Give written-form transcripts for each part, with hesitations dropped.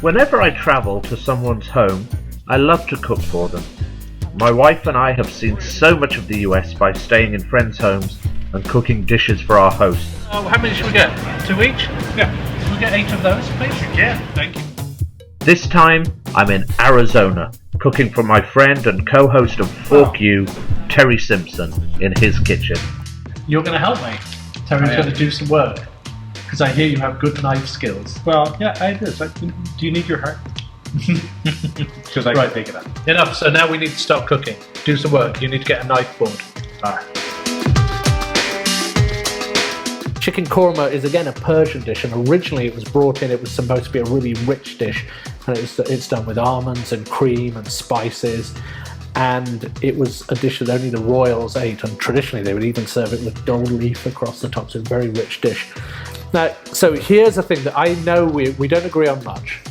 Whenever I travel to someone's home, I love to cook for them. My wife and I have seen so much of the US by staying in friends' homes and cooking dishes for our hosts. How many should we get? 2 each? Yeah. Can we get 8 of those, please? Yeah, thank you. This time, I'm in Arizona, cooking for my friend and co-host of Fork You, Terry Simpson, in his kitchen. You're going to help me. Terry's going to do some work. Because I hear you have good knife skills. Well, yeah, I do. So, do you need your heart? Because I can take it up. Enough, so now we need to start cooking. Do some work. You need to get a knife board. Alright. Chicken Korma is again a Persian dish, and originally it was brought in, it was supposed to be a really rich dish, and it's done with almonds and cream and spices, and it was a dish that only the royals ate, and traditionally they would even serve it with gold leaf across the top, so it's a very rich dish. Now, so here's the thing that I know we don't agree on much,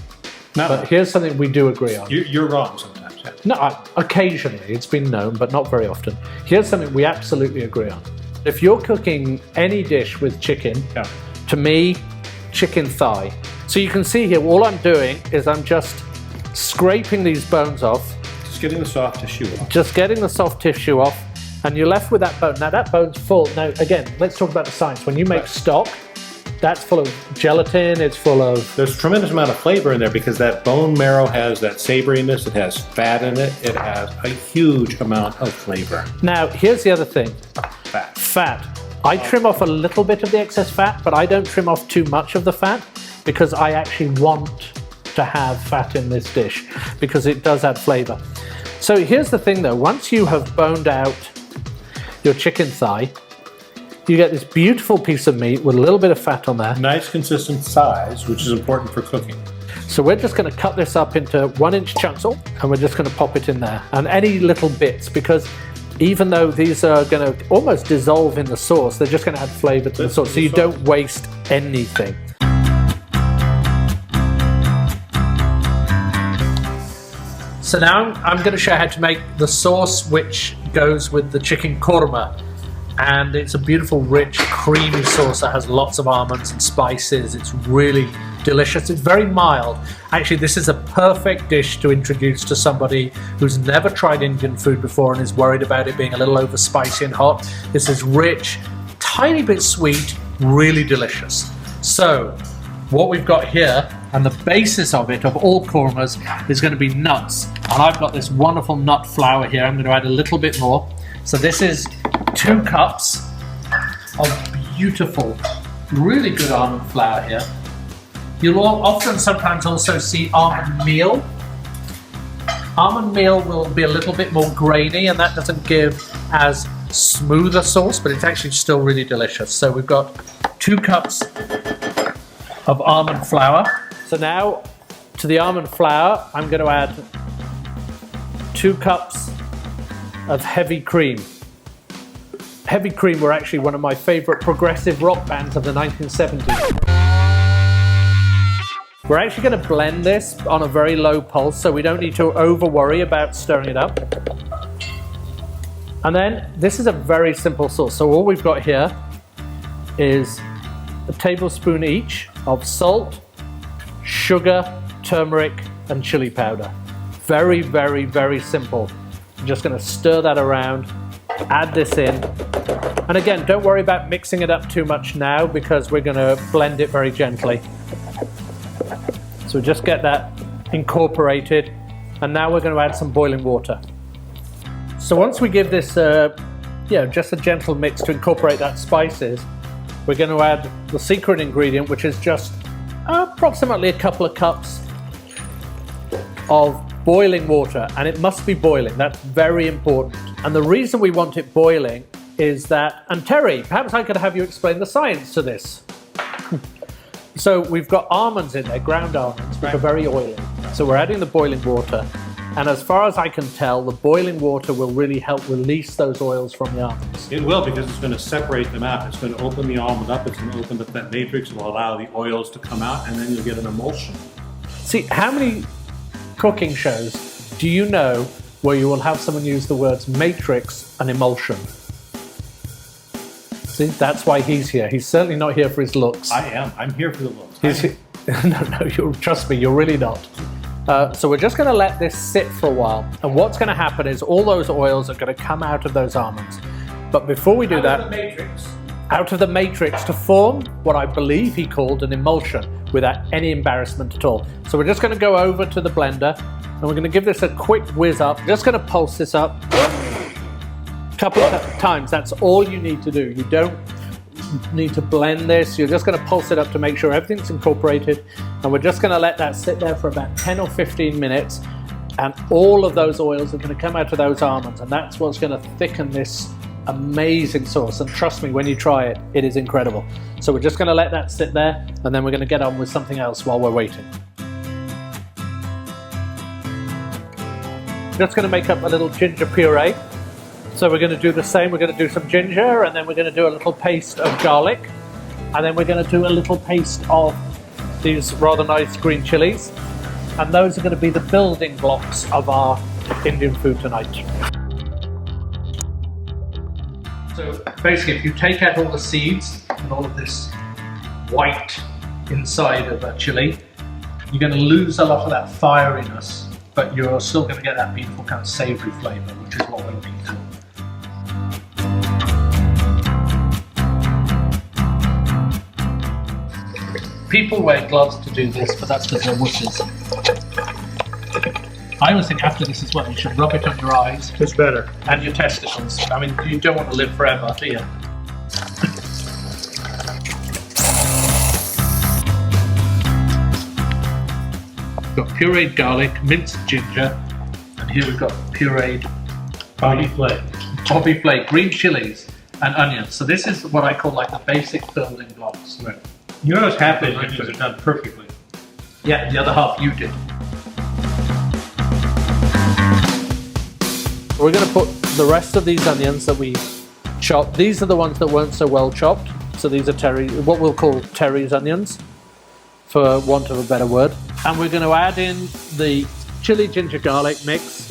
but here's something we do agree on. You're wrong sometimes. Yeah. No, occasionally, it's been known, but not very often. Here's something we absolutely agree on. If you're cooking any dish with chicken, to me, chicken thigh. So you can see here, all I'm doing is I'm just scraping these bones off. Just getting the soft tissue off. Just getting the soft tissue off, and you're left with that bone. Now that bone's full. Now again, let's talk about the science. When you make stock, that's full of gelatin, it's full of... There's a tremendous amount of flavor in there because that bone marrow has that savoriness, it has fat in it, it has a huge amount of flavor. Now, here's the other thing. Fat. I trim off a little bit of the excess fat, but I don't trim off too much of the fat because I actually want to have fat in this dish because it does add flavor. So here's the thing though, once you have boned out your chicken thigh, you get this beautiful piece of meat with a little bit of fat on there. Nice consistent size, which is important for cooking. So we're just going to cut this up into 1-inch chunks, and we're just going to pop it in there. And any little bits, because even though these are going to almost dissolve in the sauce, they're just going to add flavor to the sauce, so you don't waste anything. So now I'm going to show you how to make the sauce which goes with the chicken korma. And it's a beautiful, rich, creamy sauce that has lots of almonds and spices. It's really delicious. It's very mild. Actually, this is a perfect dish to introduce to somebody who's never tried Indian food before and is worried about it being a little over spicy and hot. This is rich, tiny bit sweet, really delicious. So, what we've got here, and the basis of it, of all kormas, is going to be nuts. And I've got this wonderful nut flour here. I'm going to add a little bit more. So this is 2 cups of beautiful, really good almond flour here. You'll often sometimes also see almond meal. Almond meal will be a little bit more grainy, and that doesn't give as smooth a sauce, but it's actually still really delicious. So we've got 2 cups of almond flour. So now to the almond flour, I'm going to add 2 cups of heavy cream. Heavy Cream were actually one of my favourite progressive rock bands of the 1970s. We're actually going to blend this on a very low pulse, so we don't need to over worry about stirring it up. And then this is a very simple sauce. So all we've got here is a tablespoon each of salt, sugar, turmeric, and chili powder. Very, very, very simple. I'm just going to stir that around, add this in. And again, don't worry about mixing it up too much now because we're going to blend it very gently. So just get that incorporated, and now we're going to add some boiling water. So once we give this just a gentle mix to incorporate that spices, we're going to add the secret ingredient, which is just approximately a couple of cups of boiling water, and it must be boiling. That's very important. And the reason we want it boiling is that, and Terry, perhaps I could have you explain the science to this. So we've got almonds in there, ground almonds, which are very oily. So we're adding the boiling water, and as far as I can tell, the boiling water will really help release those oils from the almonds. It will, because it's going to separate them out. It's going to open the almond up, it's going to open up that matrix, it will allow the oils to come out, and then you'll get an emulsion. See, how many cooking shows do you know where you will have someone use the words matrix and emulsion? See, that's why he's here. He's certainly not here for his looks. I am. I'm here for the looks. Trust me, you're really not. So we're just going to let this sit for a while. And what's going to happen is all those oils are going to come out of those almonds. But before we do that, out of the matrix to form what I believe he called an emulsion without any embarrassment at all. So we're just going to go over to the blender and we're going to give this a quick whiz up. Just going to pulse this up a couple of times. That's all you need to do. You don't need to blend this. You're just going to pulse it up to make sure everything's incorporated, and we're just going to let that sit there for about 10 or 15 minutes, and all of those oils are going to come out of those almonds, and that's what's going to thicken this amazing sauce. And trust me, when you try it, it is incredible. So we're just going to let that sit there, and then we're going to get on with something else while we're waiting. Just going to make up a little ginger puree. So we're going to do the same. We're going to do some ginger, and then we're going to do a little paste of garlic, and then we're going to do a little paste of these rather nice green chilies, and those are going to be the building blocks of our Indian food tonight. So basically, if you take out all the seeds and all of this white inside of a chili, you're going to lose a lot of that fieriness, but you're still going to get that beautiful kind of savory flavour, which is what we're looking for. People wear gloves to do this, but that's because they're wusses. I always think after this as well, you should rub it on your eyes. It's better. And your testicles. I mean, you don't want to live forever, do you? We've got pureed garlic, minced ginger, and here we've got pureed Bobby flake, green chilies, and onions. So this is what I call like the basic building blocks. Right. You notice half the onions are done perfectly. Yeah, the other half you did. We're going to put the rest of these onions that we chopped. These are the ones that weren't so well chopped. So these are what we'll call Terry's onions, for want of a better word. And we're going to add in the chili ginger garlic mix.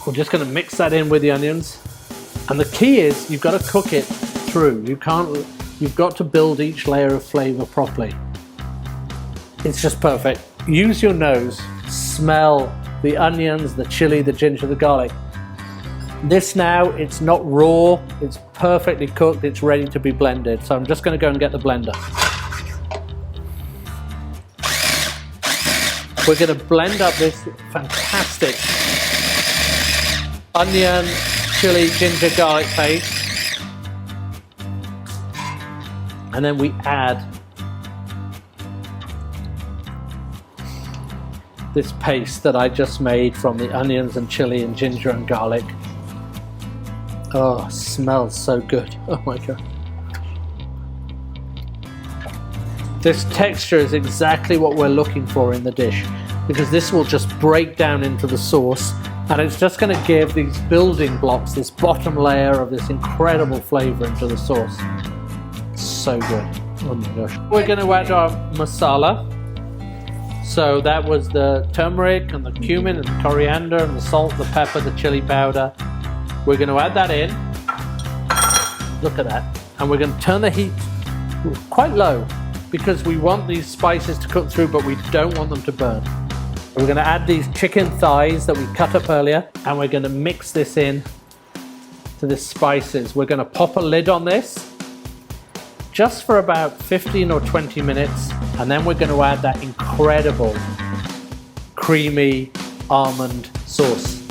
We're just going to mix that in with the onions. And the key is you've got to cook it through. You've got to build each layer of flavor properly. It's just perfect. Use your nose, smell the onions, the chili, the ginger, the garlic. This now, it's not raw, it's perfectly cooked, it's ready to be blended. So I'm just going to go and get the blender. We're going to blend up this fantastic onion, chili, ginger, garlic paste. And then we add this paste that I just made from the onions and chili and ginger and garlic. Oh, smells so good. Oh my God. This texture is exactly what we're looking for in the dish, because this will just break down into the sauce, and it's just going to give these building blocks, this bottom layer of this incredible flavor into the sauce. So good. Oh my gosh. We're going to add our masala. So that was the turmeric and the cumin and the coriander and the salt, the pepper, the chili powder. We're going to add that in. Look at that. And we're going to turn the heat quite low, because we want these spices to cook through, but we don't want them to burn. We're going to add these chicken thighs that we cut up earlier, and we're going to mix this in to the spices. We're going to pop a lid on this just for about 15 or 20 minutes, and then we're going to add that incredible creamy almond sauce.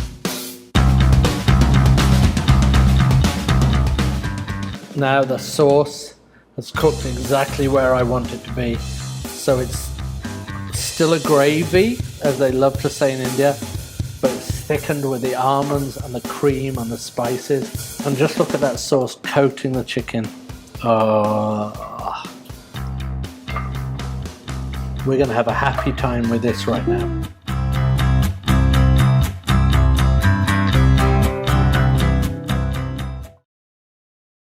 Now the sauce has cooked exactly where I want it to be. So it's still a gravy, as they love to say in India, but it's thickened with the almonds and the cream and the spices. And just look at that sauce coating the chicken. Oh. We're going to have a happy time with this right now.